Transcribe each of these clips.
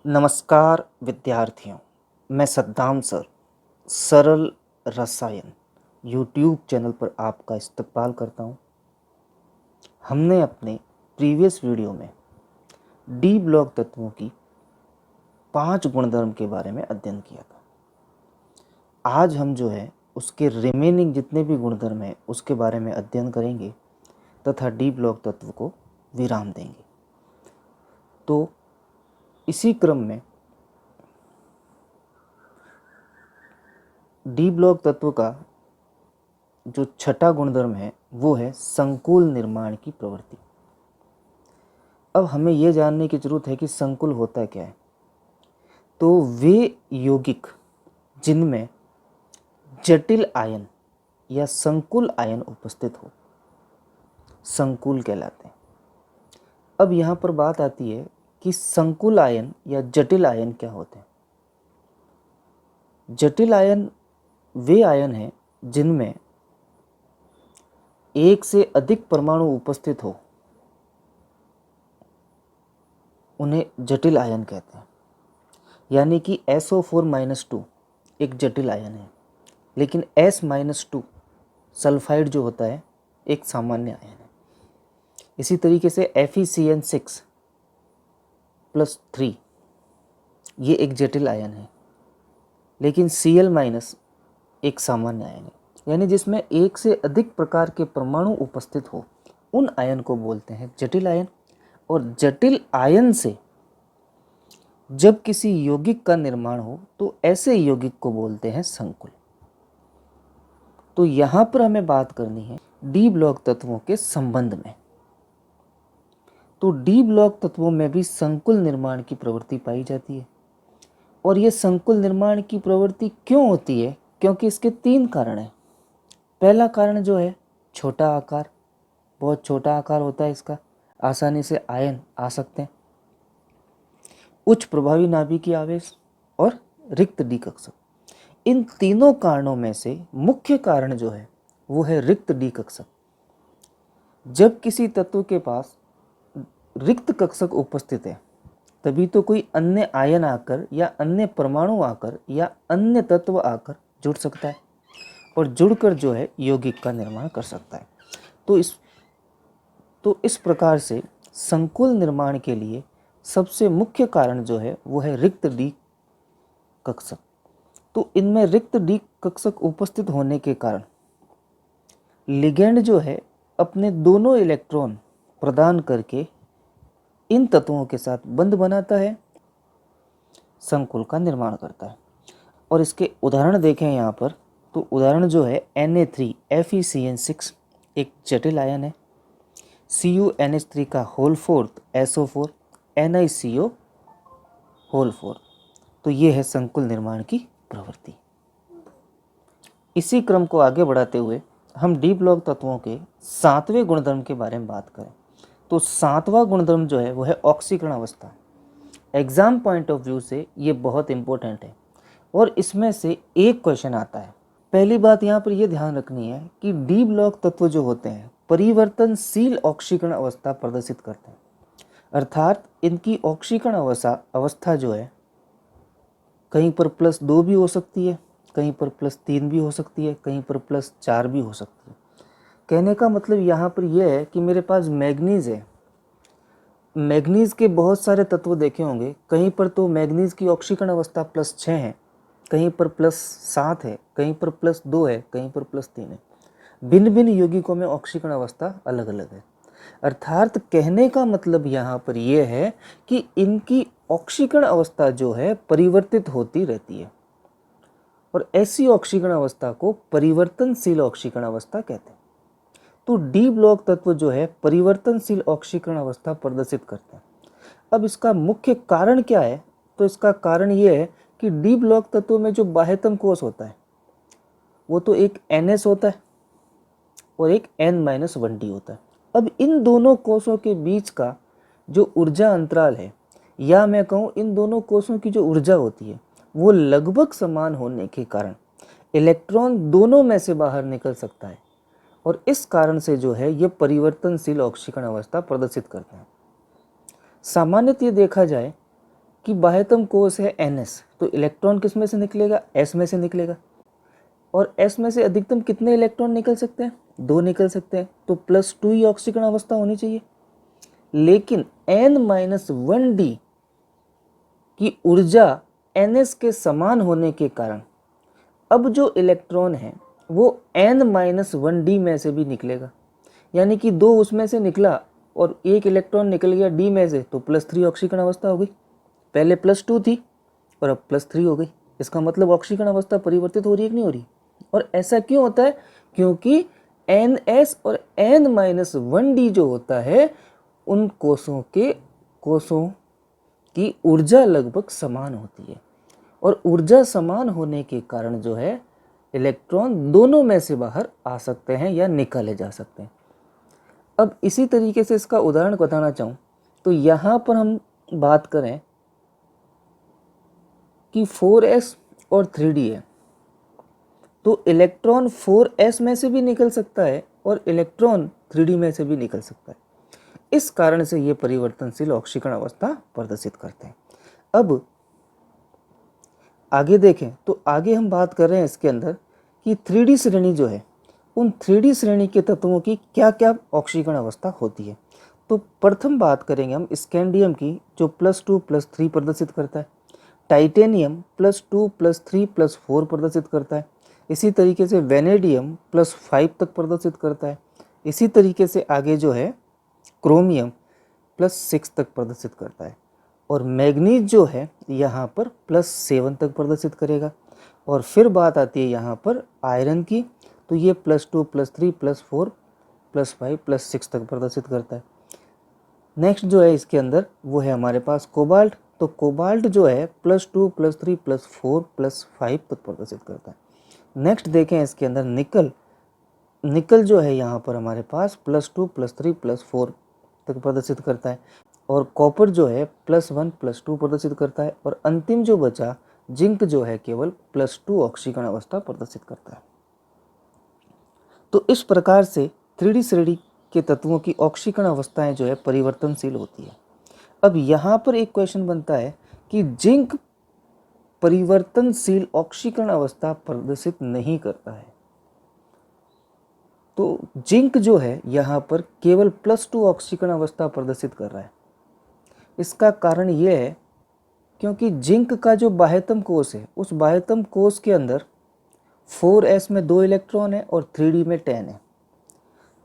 नमस्कार विद्यार्थियों, मैं सद्दाम सर सरल रसायन यूट्यूब चैनल पर आपका इस्तकबाल करता हूँ। हमने अपने प्रीवियस वीडियो में डी ब्लॉक तत्वों की 5 गुणधर्म के बारे में अध्ययन किया था। आज हम जो है उसके रिमेनिंग जितने भी गुणधर्म हैं उसके बारे में अध्ययन करेंगे तथा डी ब्लॉक तत्व को विराम देंगे। तो इसी क्रम में डी ब्लॉक तत्व का जो छठा गुणधर्म है वो है संकुल निर्माण की प्रवृत्ति। अब हमें यह जानने की जरूरत है कि संकुल होता क्या है। तो वे यौगिक जिनमें जटिल आयन या संकुल आयन उपस्थित हो संकुल कहलाते हैं। अब यहाँ पर बात आती है कि संकुल आयन या जटिल आयन क्या होते हैं। जटिल आयन वे आयन हैं जिनमें एक से अधिक परमाणु उपस्थित हो, उन्हें जटिल आयन कहते हैं। यानी कि SO4-2 एक जटिल आयन है, लेकिन S-2 सल्फाइड जो होता है एक सामान्य आयन है। इसी तरीके से FeCN6+3 ये एक जटिल आयन है, लेकिन Cl- एक सामान्य आयन है। यानी जिसमें एक से अधिक प्रकार के परमाणु उपस्थित हो उन आयन को बोलते हैं जटिल आयन। और जटिल आयन से जब किसी यौगिक का निर्माण हो तो ऐसे यौगिक को बोलते हैं संकुल। तो यहाँ पर हमें बात करनी है डी ब्लॉक तत्वों के संबंध में। तो डी ब्लॉक तत्वों में भी संकुल निर्माण की प्रवृत्ति पाई जाती है। और ये संकुल निर्माण की प्रवृत्ति क्यों होती है? क्योंकि इसके 3 कारण हैं। पहला कारण जो है छोटा आकार, बहुत छोटा आकार होता है इसका, आसानी से आयन आ सकते हैं। उच्च प्रभावी नाभिकीय आवेश और रिक्त डी कक्षक। इन तीनों कारणों में से मुख्य कारण जो है वो है रिक्त डी कक्षक। जब किसी तत्व के पास रिक्त कक्षक उपस्थित है तभी तो कोई अन्य आयन आकर या अन्य परमाणु आकर या अन्य तत्व आकर जुड़ सकता है और जुड़कर जो है यौगिक का निर्माण कर सकता है। तो इस प्रकार से संकुल निर्माण के लिए सबसे मुख्य कारण जो है वो है रिक्त डी कक्षक। तो इनमें रिक्त डी कक्षक उपस्थित होने के कारण लिगेंड जो है अपने दोनों इलेक्ट्रॉन प्रदान करके इन तत्वों के साथ बंध बनाता है, संकुल का निर्माण करता है। और इसके उदाहरण देखें यहाँ पर, तो उदाहरण जो है Na3 FeCN6 एक जटिल आयन है, CuNH3 का whole fourth SO4 NiCO whole fourth. तो ये है संकुल निर्माण की प्रवृत्ति। इसी क्रम को आगे बढ़ाते हुए हम डी ब्लॉक तत्वों के 7वें गुणधर्म के बारे में बात करें तो 7वां गुणधर्म जो है वो है ऑक्सीकरण अवस्था। एग्जाम पॉइंट ऑफ व्यू से ये बहुत इंपॉर्टेंट है और इसमें से एक क्वेश्चन आता है। पहली बात यहाँ पर यह ध्यान रखनी है कि डी ब्लॉक तत्व जो होते हैं परिवर्तनशील ऑक्सीकरण अवस्था प्रदर्शित करते हैं। अर्थात इनकी ऑक्सीकरण अवस्था जो है कहीं पर +2 भी हो सकती है, कहीं पर +3 भी हो सकती है, कहीं पर +4 भी हो सकती है। कहने का मतलब यहाँ पर यह है कि मेरे पास मैग्नीज है, मैग्नीज के बहुत सारे तत्व देखे होंगे। कहीं पर तो मैग्नीज की ऑक्सीकरण अवस्था +6 है, कहीं पर +7 है, कहीं पर +2 है, कहीं पर +3 है। भिन्न भिन्न यौगिकों में ऑक्सीकरण अवस्था अलग अलग है। अर्थात कहने का मतलब यहाँ पर यह है कि इनकी ऑक्सीकरण अवस्था जो है परिवर्तित होती रहती है और ऐसी ऑक्सीकरण अवस्था को परिवर्तनशील ऑक्सीकरण अवस्था कहते हैं। तो डी ब्लॉक तत्व जो है परिवर्तनशील ऑक्सीकरण अवस्था प्रदर्शित करते हैं। अब इसका मुख्य कारण क्या है? तो इसका कारण यह है कि डी ब्लॉक तत्व में जो बाह्यतम कोश होता है वो तो एक NS होता है और एक N-1D होता है। अब इन दोनों कोशों के बीच का जो ऊर्जा अंतराल है, या मैं कहूँ इन दोनों कोशों की जो ऊर्जा होती है वो लगभग समान होने के कारण इलेक्ट्रॉन दोनों में से बाहर निकल सकता है और इस कारण से जो है ये परिवर्तनशील ऑक्सीकरण अवस्था प्रदर्शित करते हैं। सामान्यतः देखा जाए कि बाह्यतम कोश है NS, तो इलेक्ट्रॉन किस में से निकलेगा? S में से निकलेगा। और S में से अधिकतम कितने इलेक्ट्रॉन निकल सकते हैं? 2 निकल सकते हैं, तो +2 ही ऑक्सीकरण अवस्था होनी चाहिए। लेकिन N-1D की ऊर्जा NS के समान होने के कारण अब जो इलेक्ट्रॉन है वो N-1D में से भी निकलेगा, यानी कि 2 उसमें से निकला और 1 इलेक्ट्रॉन निकल गया D में से, तो +3 ऑक्सीकरण अवस्था हो गई। पहले +2 थी और अब +3 हो गई। इसका मतलब ऑक्सीकरण अवस्था परिवर्तित हो रही है कि नहीं हो रही? और ऐसा क्यों होता है? क्योंकि NS और N-1D जो होता है उन कोशों की ऊर्जा लगभग समान होती है, और ऊर्जा समान होने के कारण जो है इलेक्ट्रॉन दोनों में से बाहर आ सकते हैं या निकाले जा सकते हैं। अब इसी तरीके से इसका उदाहरण बताना चाहूँ तो यहाँ पर हम बात करें कि 4s और 3d है, तो इलेक्ट्रॉन 4s में से भी निकल सकता है और इलेक्ट्रॉन 3d में से भी निकल सकता है। इस कारण से ये परिवर्तनशील ऑक्सीकरण अवस्था प्रदर्शित करते हैं। अब आगे देखें तो आगे हम बात कर रहे हैं इसके अंदर कि 3D श्रेणी जो है, उन 3D श्रेणी के तत्वों की क्या क्या ऑक्सीकरण अवस्था होती है। तो प्रथम बात करेंगे हम स्कैंडियम की, जो +2 +3 प्रदर्शित करता है। टाइटेनियम +2 +3 +4 प्रदर्शित करता है। इसी तरीके से वेनेडियम +5 तक प्रदर्शित करता है। इसी तरीके से आगे जो है क्रोमियम +6 तक प्रदर्शित करता है। और मैग्नीज जो है यहाँ पर +7 तक प्रदर्शित करेगा। और फिर बात आती है यहाँ पर आयरन की, तो ये +2 +3 +4 +5 +6 तक प्रदर्शित करता है। नेक्स्ट जो है इसके अंदर वो है हमारे पास कोबाल्ट, तो कोबाल्ट जो है +2 +3 +4 +5 तक प्रदर्शित करता है। नेक्स्ट देखें इसके अंदर निकल जो है यहाँ पर हमारे पास +2 +3 +4 तक प्रदर्शित करता है। और कॉपर जो है +1 +2 प्रदर्शित करता है। और अंतिम जो बचा जिंक जो है केवल +2 ऑक्सीकरण अवस्था प्रदर्शित करता है। तो इस प्रकार से 3D श्रेणी के तत्वों की ऑक्सीकरण अवस्थाएं जो है परिवर्तनशील होती है। अब यहाँ पर एक क्वेश्चन बनता है कि जिंक परिवर्तनशील ऑक्सीकरण अवस्था प्रदर्शित नहीं करता है, तो जिंक जो है यहाँ पर केवल +2 ऑक्सीकरण अवस्था प्रदर्शित कर रहा है। इसका कारण यह है क्योंकि जिंक का जो बाह्यतम कोश है, उस बाह्यतम कोश के अंदर 4s में 2 इलेक्ट्रॉन है और 3d में 10 है।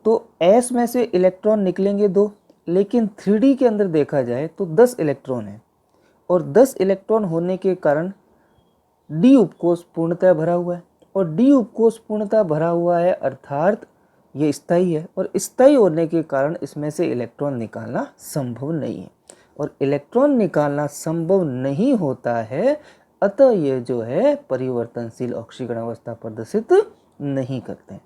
तो s में से इलेक्ट्रॉन निकलेंगे 2, लेकिन 3d के अंदर देखा जाए तो 10 इलेक्ट्रॉन है, और 10 इलेक्ट्रॉन होने के कारण d उपकोष पूर्णतः भरा हुआ है। और d उपकोष पूर्णतः भरा हुआ है अर्थात ये स्थायी है, और स्थायी होने के कारण इसमें से इलेक्ट्रॉन निकालना संभव नहीं है। और इलेक्ट्रॉन निकालना संभव नहीं होता है, अतः ये जो है परिवर्तनशील ऑक्सीकरण अवस्था प्रदर्शित नहीं करते हैं।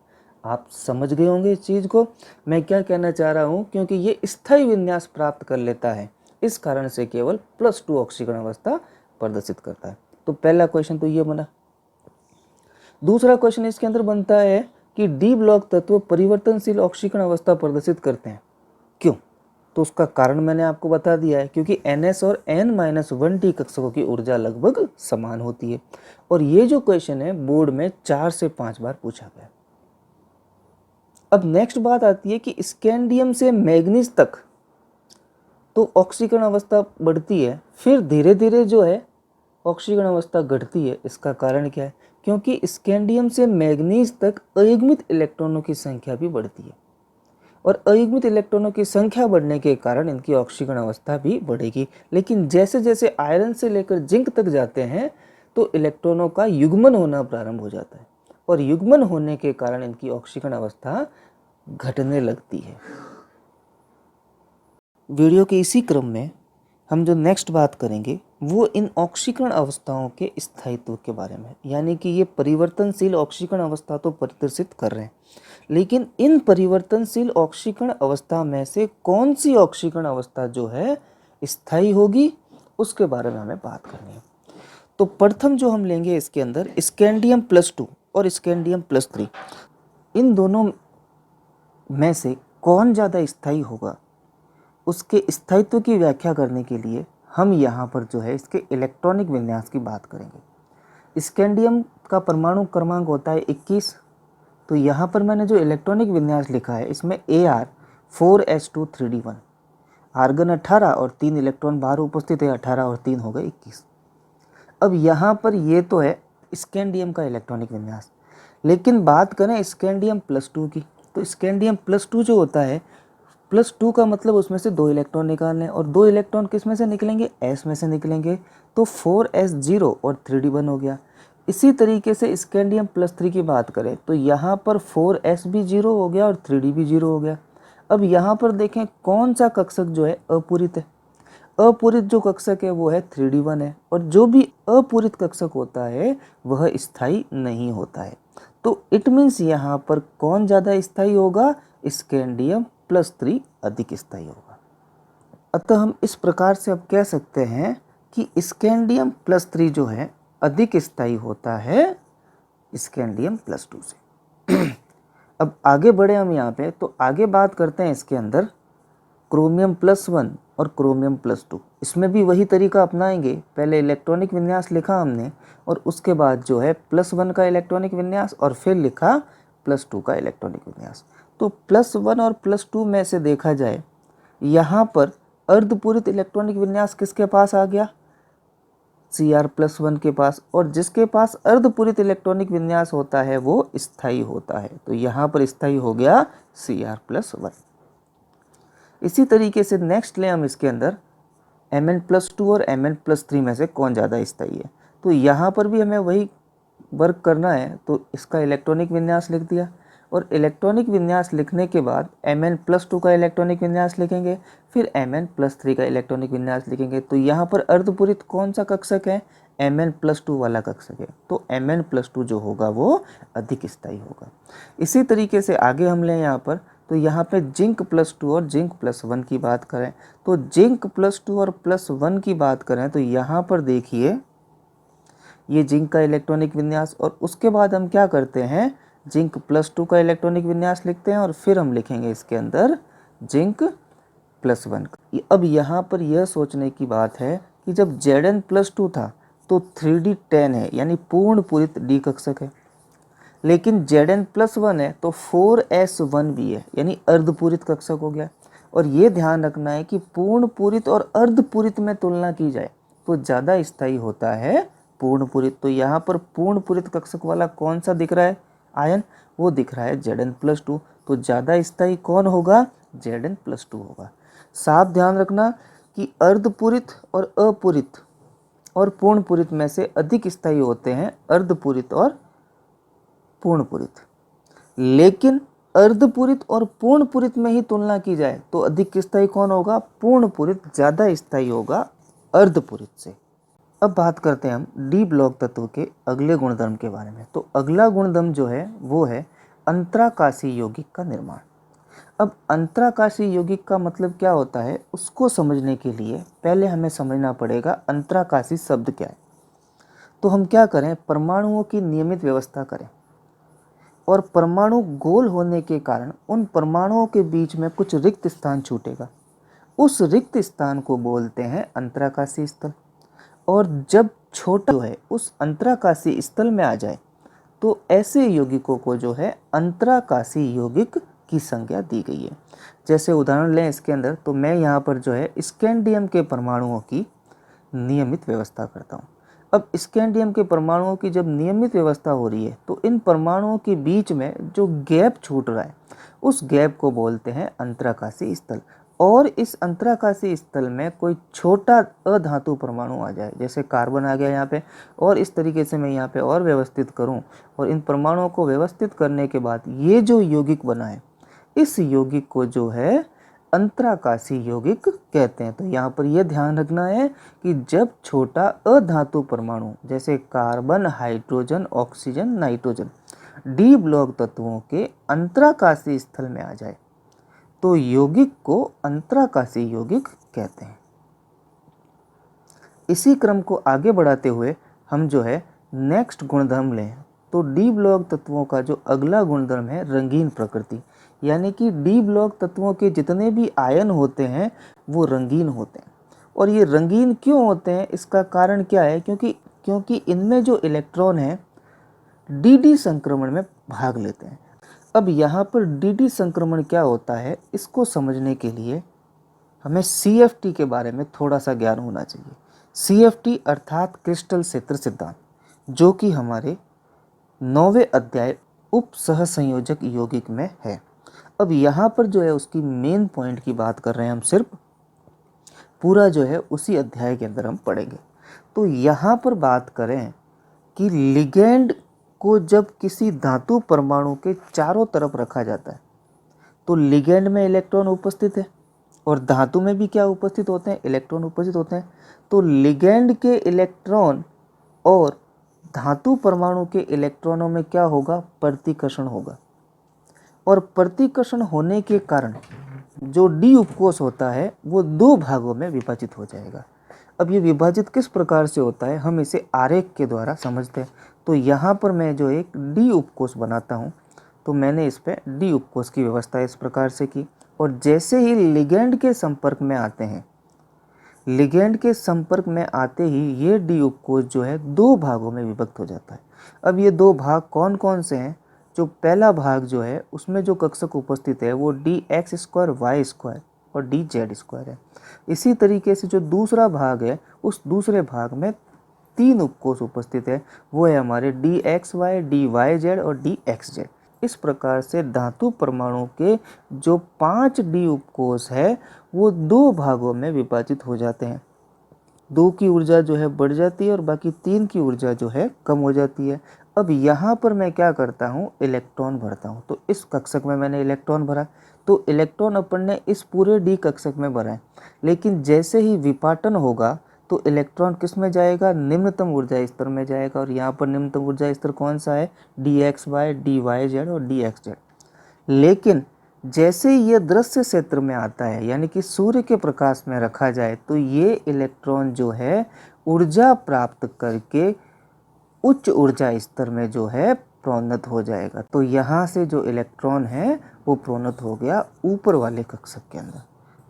आप समझ गए होंगे इस चीज़ को मैं क्या कहना चाह रहा हूँ, क्योंकि ये स्थायी विन्यास प्राप्त कर लेता है, इस कारण से केवल +2 ऑक्सीकरण अवस्था प्रदर्शित करता है। तो पहला क्वेश्चन तो ये बना। दूसरा क्वेश्चन इसके अंदर बनता है कि डी ब्लॉक तत्व परिवर्तनशील ऑक्सीकरण अवस्था प्रदर्शित करते हैं, क्यों? तो उसका कारण मैंने आपको बता दिया है, क्योंकि NS और N-1D कक्षकों की ऊर्जा लगभग समान होती है। और ये जो क्वेश्चन है बोर्ड में 4 से 5 बार पूछा गया। अब नेक्स्ट बात आती है कि स्कैंडियम से मैग्नीज तक तो ऑक्सीकरण अवस्था बढ़ती है, फिर धीरे धीरे जो है ऑक्सीकरण अवस्था घटती है। इसका कारण क्या है? क्योंकि स्कैंडियम से मैग्नीज तक अयुग्मित इलेक्ट्रॉनों की संख्या भी बढ़ती है, और अयुग्मित इलेक्ट्रॉनों की संख्या बढ़ने के कारण इनकी ऑक्सीकरण अवस्था भी बढ़ेगी। लेकिन जैसे जैसे आयरन से लेकर जिंक तक जाते हैं तो इलेक्ट्रॉनों का युग्मन होना प्रारंभ हो जाता है, और युग्मन होने के कारण इनकी ऑक्सीकरण अवस्था घटने लगती है। वीडियो के इसी क्रम में हम जो नेक्स्ट बात करेंगे वो इन ऑक्सीकरण अवस्थाओं के स्थायित्व के बारे में, यानी कि ये परिवर्तनशील ऑक्सीकरण अवस्था तो प्रदर्शित कर रहे हैं, लेकिन इन परिवर्तनशील ऑक्सीकरण अवस्था में से कौन सी ऑक्सीकरण अवस्था जो है स्थायी होगी, उसके बारे में हमें बात करनी है। तो प्रथम जो हम लेंगे इसके अंदर स्कैंडियम +2 और स्कैंडियम +3, इन दोनों में से कौन ज़्यादा स्थायी होगा, उसके स्थायित्व की व्याख्या करने के लिए हम यहाँ पर जो है इसके इलेक्ट्रॉनिक विन्यास की बात करेंगे। स्कैंडियम का परमाणु क्रमांक होता है 21। तो यहाँ पर मैंने जो इलेक्ट्रॉनिक विन्यास लिखा है इसमें Ar4s2 3d1, आर्गन 18 और 3 इलेक्ट्रॉन बाहर उपस्थित है, 18 और 3 हो गए 21। अब यहाँ पर ये तो है स्कैंडियम का इलेक्ट्रॉनिक विन्यास, लेकिन बात करें स्कैंडियम +2 की, तो स्कैंडियम +2 जो होता है, +2 का मतलब उसमें से 2 इलेक्ट्रॉन निकालने, और 2 इलेक्ट्रॉन किस में से निकलेंगे, S में से निकलेंगे, तो 4s0 और 3d1 हो गया। इसी तरीके से स्कैंडियम +3 की बात करें तो यहाँ पर 4s भी 0 हो गया और 3d भी 0 हो गया। अब यहाँ पर देखें कौन सा कक्षक जो है अपूरित है। अपूरित जो कक्षक है वो है 3d1 है, और जो भी अपूरित कक्षक होता है वह स्थायी नहीं होता है। तो इट मीन्स यहाँ पर कौन ज़्यादा स्थायी होगा, स्कैंडियम +3 अधिक स्थायी होगा। अतः हम इस प्रकार से अब कह सकते हैं कि स्कैंडियम +3 जो है अधिक स्थायी होता है स्कैंडियम +2 से। अब आगे बढ़े हम यहाँ पे, तो आगे बात करते हैं इसके अंदर क्रोमियम +1 और क्रोमियम +2। इसमें भी वही तरीका अपनाएंगे, पहले इलेक्ट्रॉनिक विन्यास लिखा हमने और उसके बाद जो है +1 का इलेक्ट्रॉनिक विन्यास और फिर लिखा +2 का इलेक्ट्रॉनिक विन्यास। तो +1 और +2 में से देखा जाए यहाँ पर अर्धपूरित इलेक्ट्रॉनिक विन्यास किसके पास आ गया, Cr+1 के पास, और जिसके पास अर्धपूरित इलेक्ट्रॉनिक विन्यास होता है वो स्थायी होता है, तो यहाँ पर स्थायी हो गया Cr+1। इसी तरीके से नेक्स्ट ले हम इसके अंदर Mn+2 और Mn+3 में से कौन ज़्यादा स्थायी है। तो यहाँ पर भी हमें वही वर्क करना है, तो इसका इलेक्ट्रॉनिक विन्यास लिख दिया, और इलेक्ट्रॉनिक विन्यास लिखने के बाद Mn+2 का इलेक्ट्रॉनिक विन्यास लिखेंगे, फिर Mn+3 का इलेक्ट्रॉनिक विन्यास लिखेंगे। तो यहाँ पर अर्धपूरित कौन सा कक्षक है, Mn+2 वाला कक्षक है, तो Mn+2 जो होगा वो अधिक स्थायी होगा। इसी तरीके से आगे हम लें यहाँ पर, तो यहाँ पे जिंक +2 और जिंक +1 की बात करें, तो जिंक +2 और +1 की बात करें तो यहाँ पर देखिए ये जिंक का इलेक्ट्रॉनिक विन्यास, और उसके बाद हम क्या करते हैं, जिंक +2 का इलेक्ट्रॉनिक विन्यास लिखते हैं और फिर हम लिखेंगे इसके अंदर जिंक +1। अब यहाँ पर यह सोचने की बात है कि जब Zn+2 था तो 3d10 है, यानी पूर्ण पूरित D कक्षक है, लेकिन Zn+1 है तो 4s1 भी है, यानी अर्धपूरित कक्षक हो गया। और ये ध्यान रखना है कि पूर्ण पूरित और अर्धपूरित में तुलना की जाए तो ज़्यादा स्थायी होता है पूर्ण पूरित। तो यहाँ पर पूर्ण पूरित कक्षक वाला कौन सा दिख रहा है आयन, वो दिख रहा है Zn+2, तो ज़्यादा स्थायी कौन होगा, Zn+2 होगा। साफ ध्यान रखना कि अर्धपूरित और अपूरित और पूर्ण पूरित में से अधिक स्थायी होते हैं अर्धपूरित और पूर्ण पूरित, लेकिन अर्धपूरित और पूर्ण पूरित में ही तुलना की जाए तो अधिक स्थायी कौन होगा, पूर्ण पूरित ज़्यादा स्थायी होगा अर्धपूरित से। अब बात करते हैं हम डी ब्लॉक तत्व के अगले गुणधर्म के बारे में। तो अगला गुणधर्म जो है वो है अंतराकाशी यौगिक का निर्माण। अब अंतराकाशी यौगिक का मतलब क्या होता है, उसको समझने के लिए पहले हमें समझना पड़ेगा अंतराकाशी शब्द क्या है। तो हम क्या करें, परमाणुओं की नियमित व्यवस्था करें, और परमाणु गोल होने के कारण उन परमाणुओं के बीच में कुछ रिक्त स्थान छूटेगा, उस रिक्त स्थान को बोलते हैं अंतराकाशी स्थल। और जब छोटा जो है उस अंतराकाशी स्थल में आ जाए तो ऐसे यौगिकों को जो है अंतराकाशी यौगिक की संज्ञा दी गई है। जैसे उदाहरण लें इसके अंदर, तो मैं यहाँ पर जो है स्कैंडियम के परमाणुओं की नियमित व्यवस्था करता हूँ। अब स्कैंडियम के परमाणुओं की जब नियमित व्यवस्था हो रही है तो इन परमाणुओं के बीच में जो गैप छूट रहा है उस गैप को बोलते हैं अंतराकाशी स्थल। और इस अंतराकाशी स्थल में कोई छोटा अधातु परमाणु आ जाए, जैसे कार्बन आ गया यहाँ पे, और इस तरीके से मैं यहाँ पे और व्यवस्थित करूँ, और इन परमाणुओं को व्यवस्थित करने के बाद ये जो यौगिक बना है इस यौगिक को जो है अंतराकाशी यौगिक कहते हैं। तो यहाँ पर यह ध्यान रखना है कि जब छोटा अधातु परमाणु जैसे carbon, hydrogen, oxygen, nitrogen D block तत्वों के अंतराकाशी स्थल में आ जाए तो यौगिक को अंतराकाशी यौगिक कहते हैं। इसी क्रम को आगे बढ़ाते हुए हम जो है नेक्स्ट गुणधर्म लें, तो डी ब्लॉक तत्वों का जो अगला गुणधर्म है रंगीन प्रकृति, यानी कि डी ब्लॉक तत्वों के जितने भी आयन होते हैं वो रंगीन होते हैं। और ये रंगीन क्यों होते हैं, इसका कारण क्या है, क्योंकि इनमें जो इलेक्ट्रॉन है डी संक्रमण में भाग लेते हैं। अब यहाँ पर डी संक्रमण क्या होता है, इसको समझने के लिए हमें CFT के बारे में थोड़ा सा ज्ञान होना चाहिए। CFT अर्थात क्रिस्टल क्षेत्र सिद्धांत, जो कि हमारे 9वें अध्याय उप सहसंयोजक यौगिक में है। अब यहाँ पर जो है उसकी मेन पॉइंट की बात कर रहे हैं हम, सिर्फ पूरा जो है उसी अध्याय के अंदर हम पढ़ेंगे। तो यहाँ पर बात करें कि लिगेंड को जब किसी धातु परमाणु के चारों तरफ रखा जाता है तो लिगेंड में इलेक्ट्रॉन उपस्थित है और धातु में भी क्या उपस्थित होते हैं, इलेक्ट्रॉन उपस्थित होते हैं। तो लिगेंड के इलेक्ट्रॉन और धातु परमाणु के इलेक्ट्रॉनों में क्या होगा, प्रतिकर्षण होगा, और प्रतिकर्षण होने के कारण जो डी उपकोष होता है वो 2 भागों में विभाजित हो जाएगा। अब ये विभाजित किस प्रकार से होता है, हम इसे आरेख के द्वारा समझते हैं। तो यहाँ पर मैं जो एक डी उपकोष बनाता हूँ, तो मैंने इस पर डी उपकोष की व्यवस्था इस प्रकार से की, और जैसे ही लिगेंड के संपर्क में आते हैं, लिगेंड के संपर्क में आते ही ये डी उपकोष जो है 2 भागों में विभक्त हो जाता है। अब ये 2 भाग कौन कौन से हैं, जो पहला भाग जो है उसमें जो कक्षक उपस्थित है वो dx² y² और dz² है। इसी तरीके से जो दूसरा भाग है, उस दूसरे भाग में 3 उपकोष उपस्थित है, वो है हमारे dxy, dyz और dxz। इस प्रकार से धातु परमाणु के जो 5 डी उपकोष है वो 2 भागों में विभाजित हो जाते हैं। 2 की ऊर्जा जो है बढ़ जाती है और बाकी 3 की ऊर्जा जो है कम हो जाती है। अब यहाँ पर मैं क्या करता हूँ, इलेक्ट्रॉन भरता हूँ। तो इस कक्षक में मैंने इलेक्ट्रॉन भरा, तो इलेक्ट्रॉन अपन ने इस पूरे डी कक्षक में भरा है, लेकिन जैसे ही विपाटन होगा तो इलेक्ट्रॉन किस में जाएगा, निम्नतम ऊर्जा स्तर में जाएगा। और यहाँ पर निम्नतम ऊर्जा स्तर कौन सा है, dxy, dyz और dxz। लेकिन जैसे ही ये दृश्य क्षेत्र में आता है, यानी कि सूर्य के प्रकाश में रखा जाए, तो ये इलेक्ट्रॉन जो है ऊर्जा प्राप्त करके उच्च ऊर्जा स्तर में जो है प्रोन्नत हो जाएगा। तो यहाँ से जो इलेक्ट्रॉन है वो प्रोन्नत हो गया ऊपर वाले कक्षक के अंदर।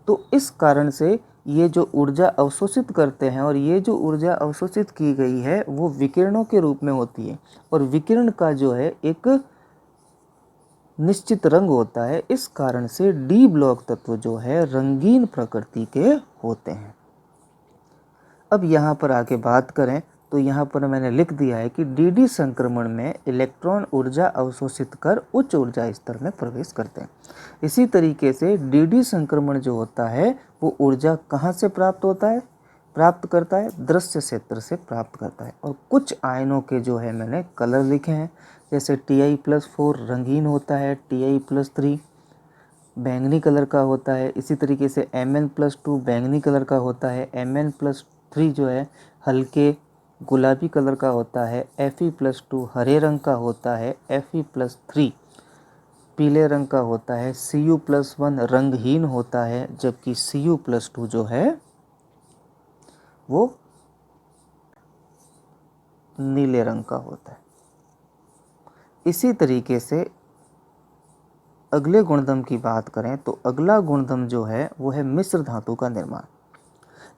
तो इस कारण से ये जो ऊर्जा अवशोषित करते हैं, और ये जो ऊर्जा अवशोषित की गई है वो विकिरणों के रूप में होती है, और विकिरण का जो है एक निश्चित रंग होता है। इस कारण से डी ब्लॉक तत्व जो है रंगीन प्रकृति के होते हैं। अब यहाँ पर आगे बात करें तो यहाँ पर मैंने लिख दिया है कि डी संक्रमण में इलेक्ट्रॉन ऊर्जा अवशोषित कर उच्च ऊर्जा स्तर में प्रवेश करते हैं। इसी तरीके से डी संक्रमण जो होता है वो ऊर्जा कहाँ से प्राप्त करता है, दृश्य क्षेत्र से प्राप्त करता है। और कुछ आयनों के जो है मैंने कलर लिखे हैं, जैसे Ti+4 रंगीन होता है, Ti+3 बैंगनी कलर का होता है। इसी तरीके से Mn+2 बैंगनी कलर का होता है, Mn+3 जो है हल्के गुलाबी कलर का होता है, Fe+2 हरे रंग का होता है, Fe+3 पीले रंग का होता है, Cu+1 रंगहीन होता है, जबकि Cu+2 जो है वो नीले रंग का होता है। इसी तरीके से अगले गुणधर्म की बात करें तो अगला गुणधर्म जो है वो है मिश्र धातु का निर्माण।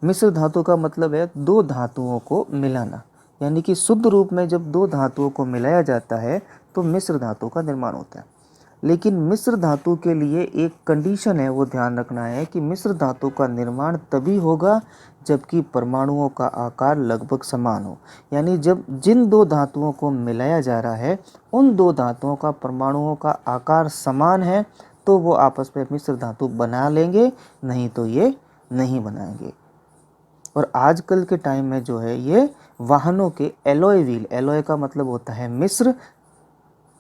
मिश्र धातु का मतलब है 2 धातुओं को मिलाना, यानी कि शुद्ध रूप में जब 2 धातुओं को मिलाया जाता है तो मिश्र धातु का निर्माण होता है। लेकिन मिश्र धातु के लिए एक कंडीशन है, वो ध्यान रखना है कि मिश्र धातु का निर्माण तभी होगा जबकि परमाणुओं का आकार लगभग समान हो। यानी जब जिन 2 धातुओं को मिलाया जा रहा है उन 2 धातुओं का परमाणुओं का आकार समान है तो वो आपस में मिश्र धातु बना लेंगे, नहीं तो ये नहीं बनाएंगे। और आजकल के टाइम में जो है ये वाहनों के एलॉय व्हील, एलॉय का मतलब होता है मिश्र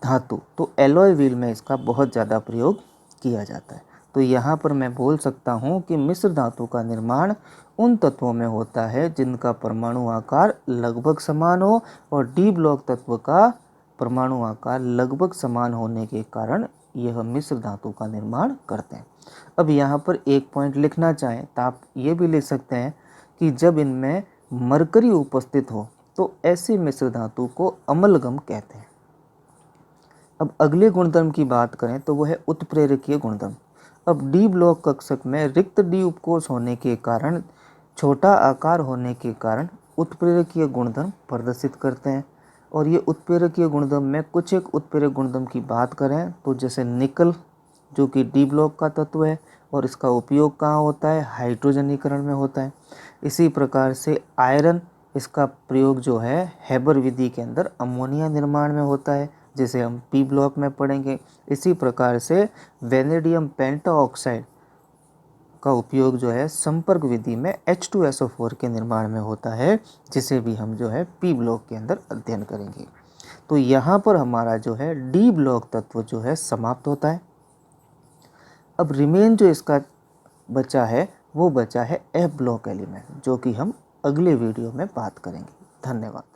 धातु, तो एलॉय व्हील में इसका बहुत ज़्यादा प्रयोग किया जाता है। तो यहाँ पर मैं बोल सकता हूँ कि मिश्र धातु का निर्माण उन तत्वों में होता है जिनका परमाणु आकार लगभग समान हो, और डी ब्लॉक तत्व का परमाणु आकार लगभग समान होने के कारण यह मिश्र धातु का निर्माण करते हैं। अब यहाँ पर एक पॉइंट लिखना चाहें तो आप ये भी लिख सकते हैं कि जब इनमें मरकरी उपस्थित हो तो ऐसी मिश्र धातु को अमलगम कहते हैं। अब अगले गुणधर्म की बात करें तो वह है उत्प्रेरकीय गुणधर्म। अब डी ब्लॉक कक्षक में रिक्त डी उपकोष होने के कारण छोटा आकार होने के कारण उत्प्रेरकीय गुणधर्म प्रदर्शित करते हैं। और ये उत्प्रेरकीय गुणधर्म में कुछ एक उत्प्रेरक गुणधर्म की बात करें तो जैसे निकल जो कि डी ब्लॉक का तत्व है और इसका उपयोग कहाँ होता है, हाइड्रोजनीकरण में होता है। इसी प्रकार से आयरन, इसका प्रयोग जो है हेबर विधि के अंदर अमोनिया निर्माण में होता है, जिसे हम पी ब्लॉक में पढ़ेंगे। इसी प्रकार से वेनेडियम पेंटाऑक्साइड का उपयोग जो है संपर्क विधि में H2SO4 के निर्माण में होता है, जिसे भी हम जो है पी ब्लॉक के अंदर अध्ययन करेंगे। तो यहाँ पर हमारा जो है डी ब्लॉक तत्व जो है समाप्त होता है। अब रिमेन जो इसका बचा है वो बचा है एफ ब्लॉक एलिमेंट, जो कि हम अगले वीडियो में बात करेंगे। धन्यवाद।